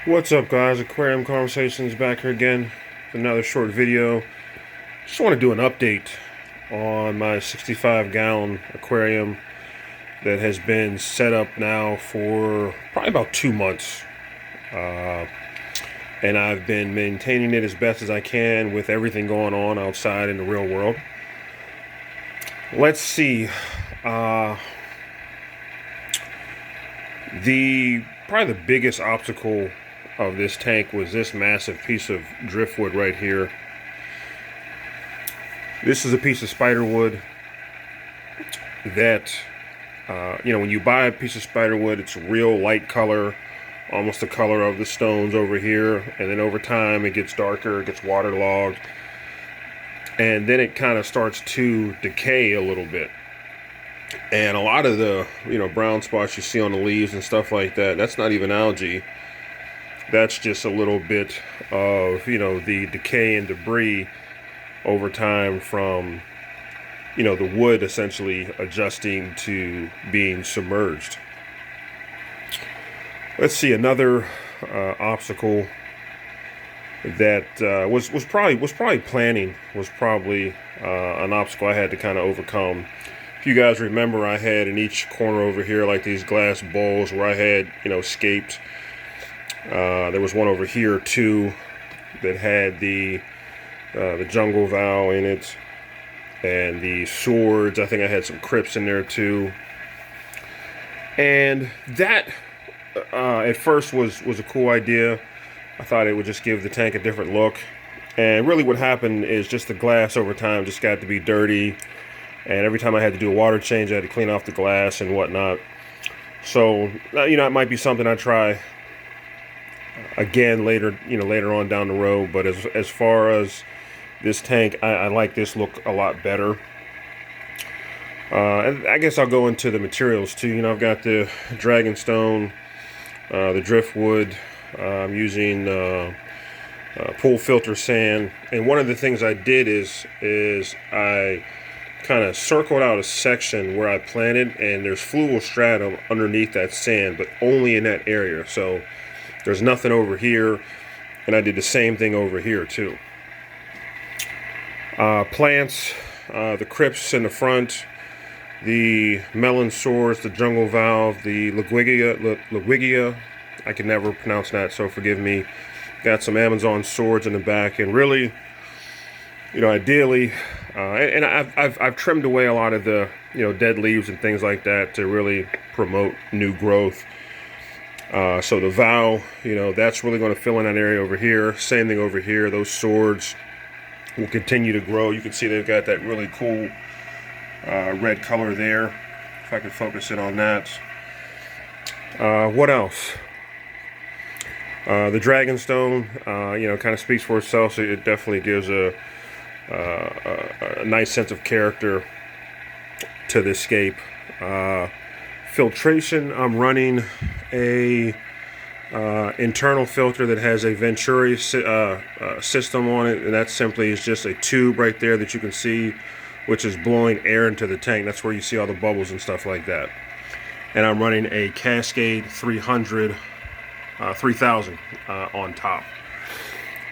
What's up, guys? Aquarium Conversations back here again with another short video. Just want to do an update on my 65-gallon aquarium that has been set up now for probably about 2 months. And I've been maintaining it as best as I can with everything going on outside in the real world. Let's see. Probably the biggest obstacle of this tank was this massive piece of driftwood right here. This is a piece of spider wood that, when you buy a piece of spider wood, it's a real light color, almost the color of the stones over here, and then over time it gets darker, it gets waterlogged, and then it kind of starts to decay a little bit. And a lot of the, brown spots you see on the leaves and stuff like that, that's not even algae. That's just a little bit of, the decay and debris over time from, the wood essentially adjusting to being submerged. Let's see, another obstacle that was probably planning, was probably an obstacle I had to kind of overcome. If you guys remember, I had in each corner over here like these glass bowls where I had, scaped. There was one over here too that had the jungle vow in it, and the swords. I think I had some crypts in there too. And that at first was a cool idea. I thought it would just give the tank a different look. And really what happened is just the glass over time just got to be dirty. And every time I had to do a water change, I had to clean off the glass and whatnot. So, it might be something I try again later on down the road. But as far as this tank, I like this look a lot better. And I guess I'll go into the materials too. I've got the dragonstone, the driftwood. I'm using pool filter sand. And one of the things I did is I kind of circled out a section where I planted, and there's fluval stratum underneath that sand, but only in that area. So there's nothing over here, and I did the same thing over here too. Plants, the crypts in the front, the melon swords, the jungle valve, the Liguigia. I can never pronounce that, so forgive me. Got some Amazon swords in the back, and really, ideally, and I've trimmed away a lot of the dead leaves and things like that to really promote new growth. So the vow, that's really going to fill in that area over here. Same thing over here. Those swords will continue to grow. You can see they've got that really cool red color there. If I can focus in on that. What else? The dragonstone, kind of speaks for itself. So it definitely gives a nice sense of character to the scape. Filtration, I'm running a internal filter that has a Venturi system on it, and that simply is just a tube right there that you can see, which is blowing air into the tank. That's where you see all the bubbles and stuff like that. And I'm running a Cascade 3000 on top.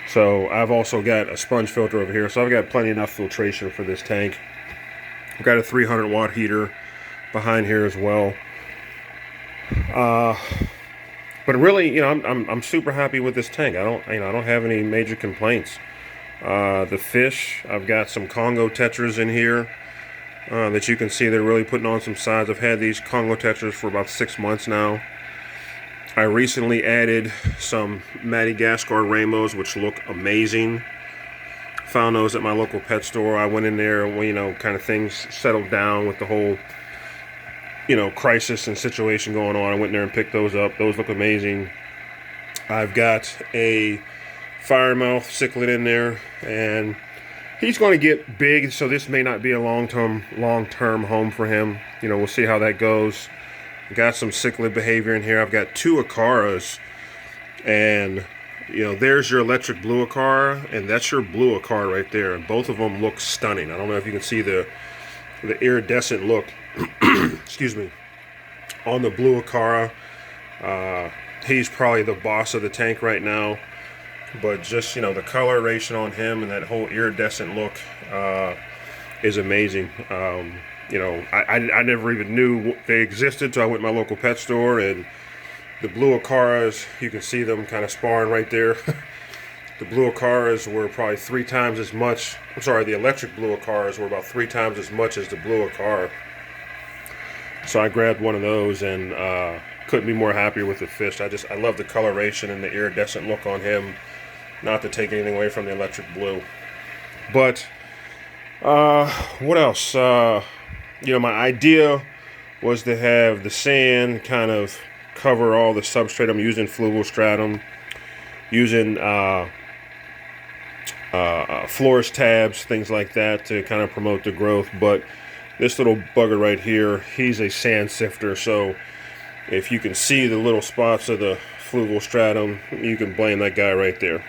So I've also got a sponge filter over here, so I've got plenty enough filtration for this tank. I've got a 300 watt heater behind here as well. But really, I'm super happy with this tank. I don't have any major complaints. The fish, I've got some Congo tetras in here that you can see they're really putting on some size. I've had these Congo tetras for about 6 months now. I recently added some Madagascar rainbows, which look amazing. Found those at my local pet store. I went in there when, kind of things settled down with the whole, crisis and situation going on. I went in there and picked those up. Those look amazing. I've got a firemouth cichlid in there, and he's going to get big, so this may not be a long-term home for him. We'll see how that goes. Got some cichlid behavior in here. I've got 2 Acaras, and there's your electric blue Acara, and that's your blue Acara right there. And both of them look stunning. I don't know if you can see the iridescent look, excuse me, on the blue Acara. he's probably the boss of the tank right now. But just, you know, the coloration on him and that whole iridescent look is amazing. You know, I never even knew they existed, so I went to my local pet store, and the blue Acaras, you can see them kind of sparring right there. The blue Acaras were probably 3 times as much. I'm sorry, the electric blue Acaras were about 3 times as much as the blue Acara. So I grabbed one of those and couldn't be more happier with the fish. I love the coloration and the iridescent look on him. Not to take anything away from the electric blue. But what else? You know, my idea was to have the sand kind of cover all the substrate. I'm using fluval stratum, using florist tabs, things like that to kind of promote the growth. But this little bugger right here, he's a sand sifter. So if you can see the little spots of the fluval stratum, you can blame that guy right there.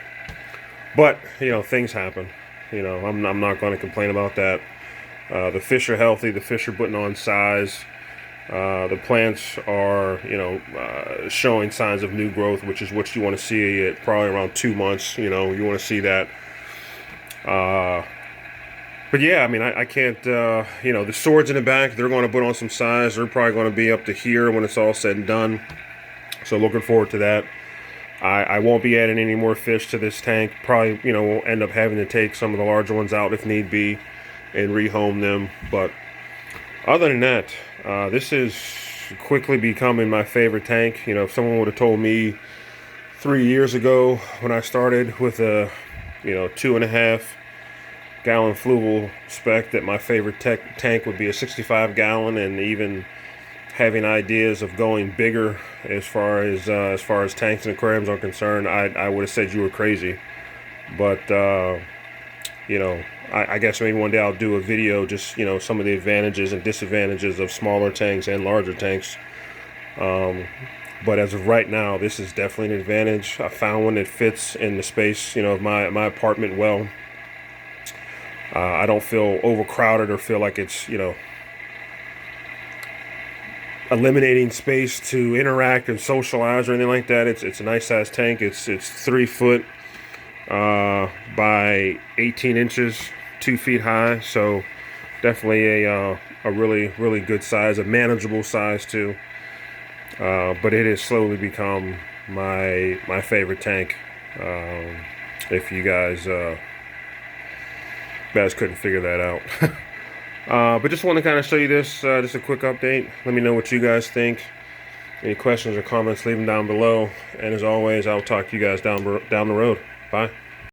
But, you know, things happen. You know, I'm not going to complain about that. The fish are healthy. The fish are putting on size. The plants are, you know, showing signs of new growth, which is what you want to see at probably around 2 months. You know, you want to see that. But yeah, I mean, I can't, you know, the swords in the back, they're going to put on some size. They're probably going to be up to here when it's all said and done. So looking forward to that. I won't be adding any more fish to this tank. Probably, you know, we'll end up having to take some of the larger ones out if need be and rehome them. But other than that, this is quickly becoming my favorite tank. You know, if someone would have told me 3 years ago when I started with a, you know, 2.5 gallon fluval spec that my favorite tank would be a 65 gallon, and even having ideas of going bigger as far as tanks and aquariums are concerned, I would have said you were crazy. But you know, I guess maybe one day I'll do a video just, you know, some of the advantages and disadvantages of smaller tanks and larger tanks. But as of right now, this is definitely an advantage. I found one that fits in the space, you know, of my apartment well. I don't feel overcrowded or feel like it's, you know, eliminating space to interact and socialize or anything like that. It's a nice sized tank. It's 3 foot by 18 inches, 2 feet high. So definitely a really good size, a manageable size too. But it has slowly become my favorite tank. If you guys couldn't figure that out. But just want to kind of show you this, just a quick update. Let me know what you guys think. Any questions or comments, leave them down below. And as always, I'll talk to you guys down the road. Bye.